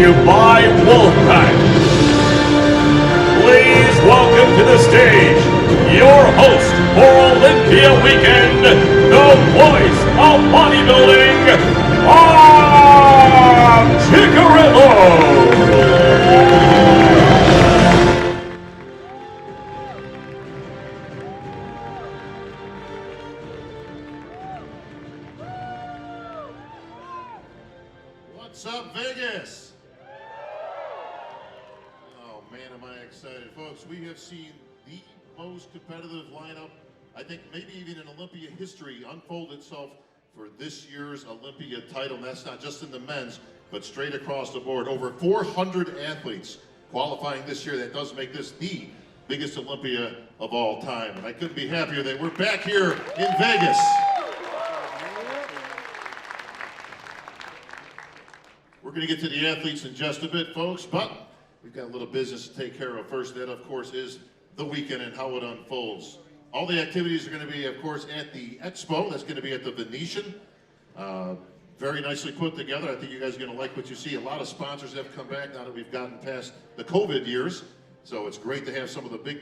you by Wolfpack. Please welcome to the stage your host for Olympia Weekend, the voice of bodybuilding, Bob Cicherillo. What's up, Vegas? Oh man, am I excited. Folks, we have seen the most competitive lineup, I think maybe even in Olympia history, unfold itself for this year's Olympia title. And that's not just in the men's, but straight across the board. Over 400 athletes qualifying this year. That does make this the biggest Olympia of all time. And I couldn't be happier that we're back here in Vegas. We're going to get to the athletes in just a bit, folks, but we've got a little business to take care of first. That, of course, is the weekend and how it unfolds. All the activities are going to be, of course, at the Expo. That's going to be at the Venetian. Very nicely put together. I think you guys are going to like what you see. A lot of sponsors have come back now that we've gotten past the COVID years. So it's great to have some of the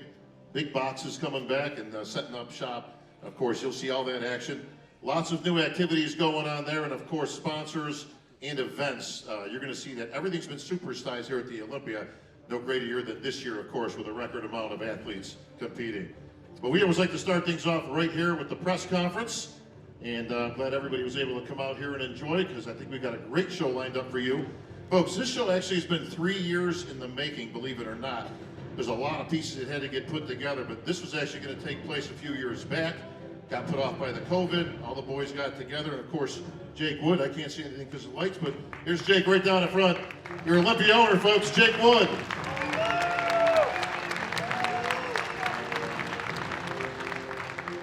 big boxes coming back and setting up shop. Of course, you'll see all that action. Lots of new activities going on there, and of course, sponsors and events. You're going to see that everything's been supersized here at the Olympia. No greater year than this year, of course, with a record amount of athletes competing. But we always like to start things off right here with the press conference. And I'm glad everybody was able to come out here and enjoy it, because I think we've got a great show lined up for you. Folks, this show actually has been 3 years in the making, believe it or not. There's a lot of pieces that had to get put together, but this was actually going to take place a few years back. Got put off by the COVID. All the boys got together, and of course, Jake Wood. I can't see anything because of lights, but here's Jake right down in front. Your Olympia owner, folks, Jake Wood.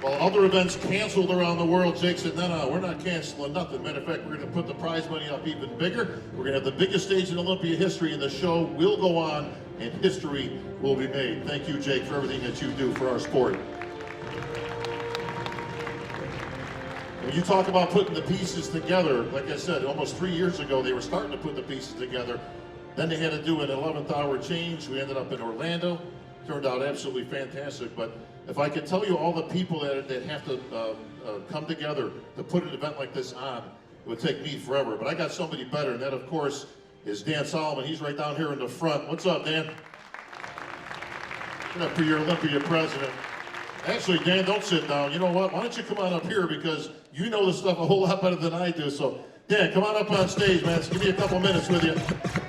While other events canceled around the world, Jake said, no, we're not canceling nothing. Matter of fact, we're going to put the prize money up even bigger. We're going to have the biggest stage in Olympia history, and the show will go on, and history will be made. Thank you, Jake, for everything that you do for our sport. When you talk about putting the pieces together, like I said, almost 3 years ago, they were starting to put the pieces together. Then they had to do an 11th hour change. We ended up in Orlando. Turned out absolutely fantastic. But if I could tell you all the people that have to come together to put an event like this on, it would take me forever. But I got somebody better, and that, of course, is Dan Solomon. He's right down here in the front. What's up, Dan? Get up for your Olympia president. Actually, Dan, don't sit down. You know what? Why don't you come on up here, because you know this stuff a whole lot better than I do. So, Dan, come on up on stage, man. Just give me a couple minutes with you.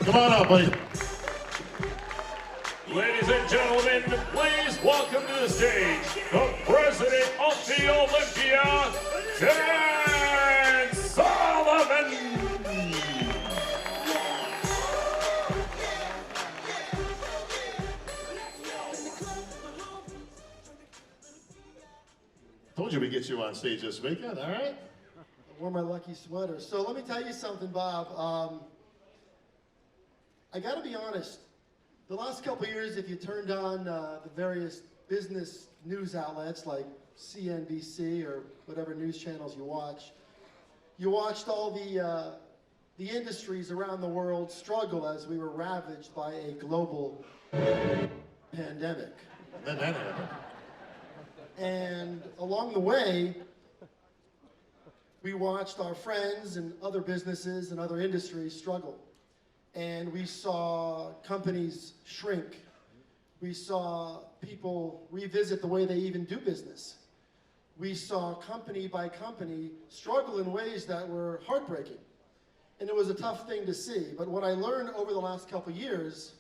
Come on up, buddy. Ladies and gentlemen, please welcome to the stage the president of the Olympia, Dan Solomon. Told you we'd get you on stage this weekend, all right? I wore my lucky sweater. So let me tell you something, Bob. I gotta be honest. The last couple of years, if you turned on the various business news outlets like CNBC or whatever news channels you watched all the industries around the world struggle as we were ravaged by a global pandemic. Then that happened. And along the way, we watched our friends and other businesses and other industries struggle. And we saw companies shrink. We saw people revisit the way they even do business. We saw company by company struggle in ways that were heartbreaking. And it was a tough thing to see. But what I learned over the last couple of years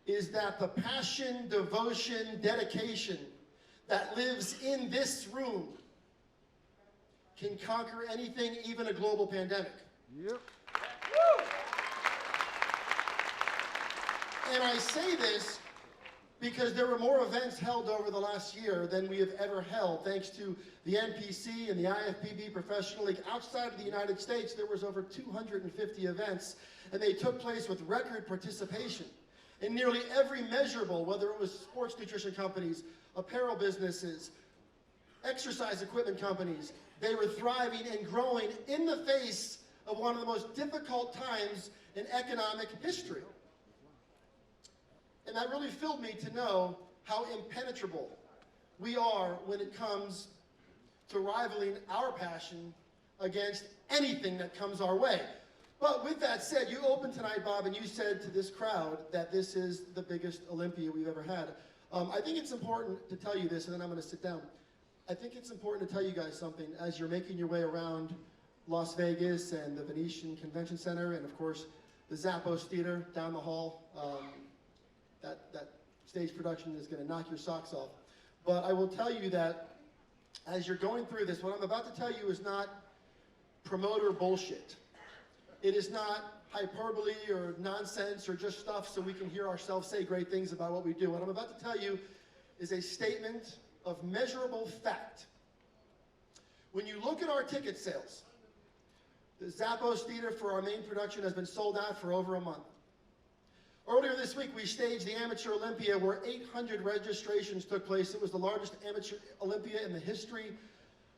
is that the passion, devotion, dedication that lives in this room can conquer anything, even a global pandemic. Yep. And I say this because there were more events held over the last year than we have ever held, thanks to the NPC and the IFBB Professional League. Outside of the United States, there was over 250 events, and they took place with record participation in nearly every measurable, whether it was sports nutrition companies, apparel businesses, exercise equipment companies. They were thriving and growing in the face of one of the most difficult times in economic history. And that really filled me to know how impenetrable we are when it comes to rivaling our passion against anything that comes our way. But with that said, you opened tonight, Bob, and you said to this crowd that this is the biggest Olympia we've ever had. I think it's important to tell you this, and then I'm going to sit down. I think it's important to tell you guys something as you're making your way around Las Vegas and the Venetian Convention Center, and of course the Zappos Theater down the hall. That stage production is going to knock your socks off. But I will tell you that as you're going through this, what I'm about to tell you is not promoter bullshit. It is not hyperbole or nonsense or just stuff so we can hear ourselves say great things about what we do. What I'm about to tell you is a statement of measurable fact. When you look at our ticket sales, the Zappos Theater for our main production has been sold out for over a month. Earlier this week, we staged the Amateur Olympia where 800 registrations took place. It was the largest Amateur Olympia in the history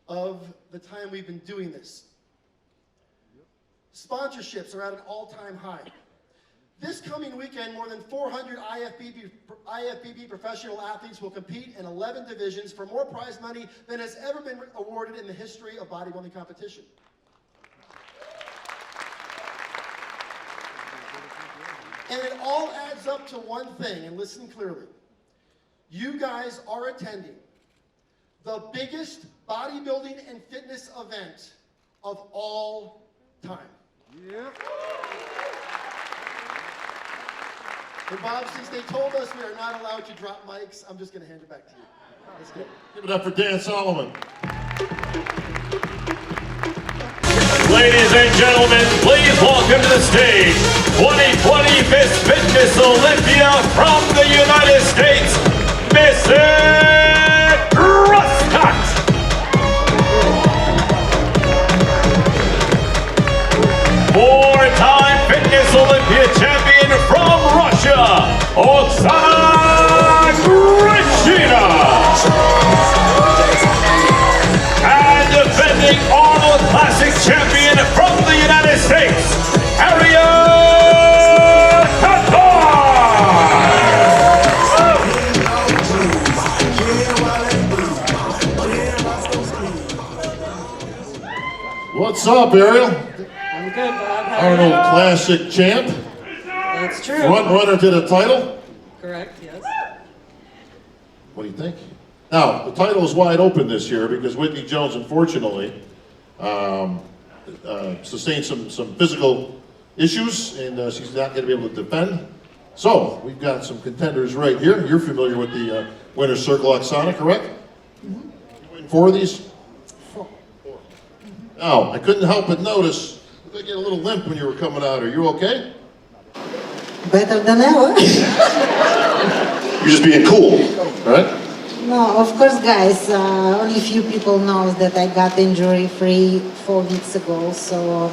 of the time we've been doing this. Sponsorships are at an all-time high. This coming weekend, more than 400 IFBB professional athletes will compete in 11 divisions for more prize money than has ever been awarded in the history of bodybuilding competition. And it all adds up to one thing, and listen clearly. You guys are attending the biggest bodybuilding and fitness event of all time. Yep. And Bob, since they told us we are not allowed to drop mics, I'm just going to hand it back to you. Let's go. Give it up for Dan Solomon. Ladies and gentlemen, please welcome to the stage 2020 Miss Fitness Olympia from the United States, Missy Truscott. Four-time Fitness Olympia champion from Russia, Oksana Grishina. And defending Arnold Classic champion from the United States, Ariel Arnold. What's up, Ariel? I'm good, Bob. How are Arnold you? Classic champ. That's true. Front runner to the title. Correct, yes. What do you think? Now, the title is wide open this year because Whitney Jones, unfortunately, sustained some physical issues, and she's not going to be able to defend. So, we've got some contenders right here. You're familiar with the winner's circle, Oksana, correct? Mm-hmm. You win 4 of these? 4. Now, I couldn't help but notice you get a little limp when you were coming out. Are you okay? Better than ever. You're just being cool, right? No, of course, guys, only few people knows that I got injury-free 4 weeks ago, so,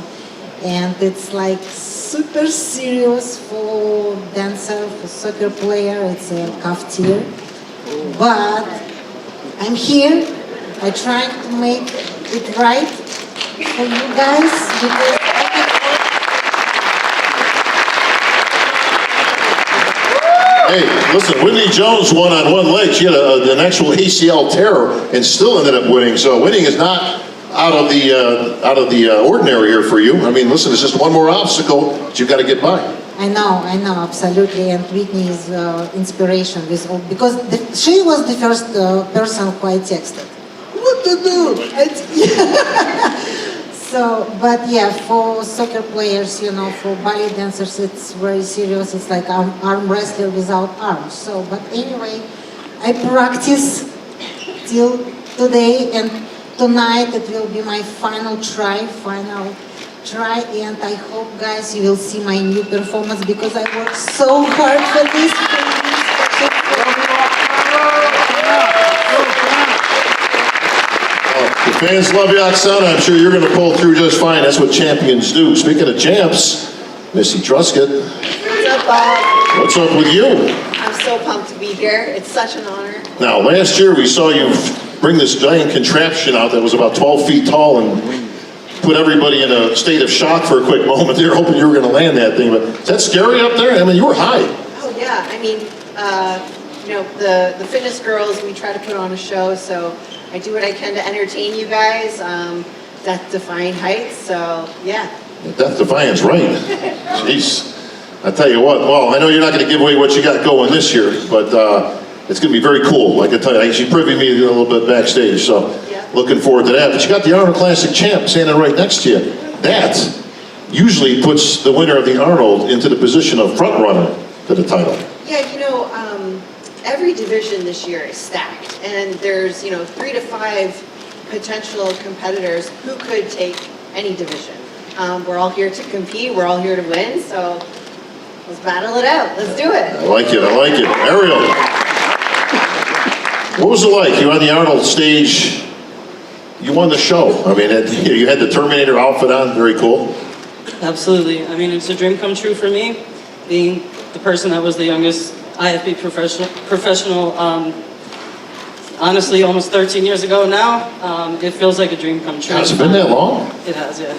and it's like super serious for dancer, for soccer player, it's a calf tear. But I'm here, I try to make it right for you guys, because Hey, listen, Whitney Jones won on one leg. She had an actual ACL tear and still ended up winning. So winning is not out of the ordinary here for you. I mean, listen, it's just one more obstacle that you've got to get by. I know, absolutely, and Whitney is inspiration with all, because she was the first person who I texted. What to do? So, but yeah, for soccer players, you know, for ballet dancers, it's very serious. It's like arm wrestler without arms. So, but anyway, I practice till today, and tonight it will be my final try, and I hope, guys, you will see my new performance because I worked so hard for this. The fans love you, Oksana. I'm sure you're going to pull through just fine. That's what champions do. Speaking of champs, Missy Truscott. What's up, Bob? What's up with you? I'm so pumped to be here. It's such an honor. Now, last year we saw you bring this giant contraption out that was about 12 feet tall and put everybody in a state of shock for a quick moment. They were hoping you were going to land that thing, but is that scary up there? I mean, you were high. Oh, yeah. I mean, you know, the fitness girls, we try to put on a show, so I do what I can to entertain you guys. Death-defying heights, so yeah. Death Defiance, right. Jeez. I tell you what, well, I know you're not going to give away what you got going this year, but it's going to be very cool. Like I tell you, she privy me a little bit backstage, so Yeah. looking forward to that. But you got the Arnold Classic champ standing right next to you. That usually puts the winner of the Arnold into the position of front runner to the title. Yeah, you know, every division this year is stacked, and there's, you know, 3 to 5 potential competitors who could take any division. We're all here to compete, we're all here to win, so let's battle it out. Let's do it. I like it, I like it. Ariel, what was it like? You were on the Arnold stage, you won the show. I mean, you had the Terminator outfit on, very cool. Absolutely. I mean, it's a dream come true for me, being the person that was the youngest IFBB professional, honestly, almost 13 years ago now. It feels like a dream come true. Has it been that long? It has, yeah.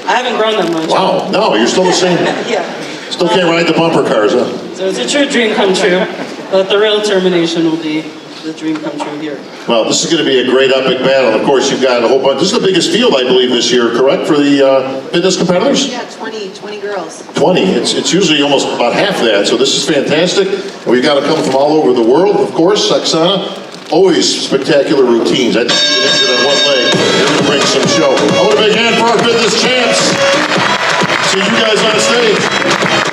I haven't grown that much. Wow, no, you're still the same. Yeah. Still can't ride the bumper cars, huh? So it's a true dream come true, but the real termination will be the dream come true here. Well, this is going to be a great epic battle. Of course, you've got a whole bunch. This is the biggest field, I believe, this year, correct, for the fitness competitors? Yeah, 20 girls. 20. It's usually almost about half that, so this is fantastic. And we've got to come from all over the world, of course. Oksana, always spectacular routines. I think you've been injured on one leg. Here to bring some show. I want a big hand for our fitness champs. See you guys on stage.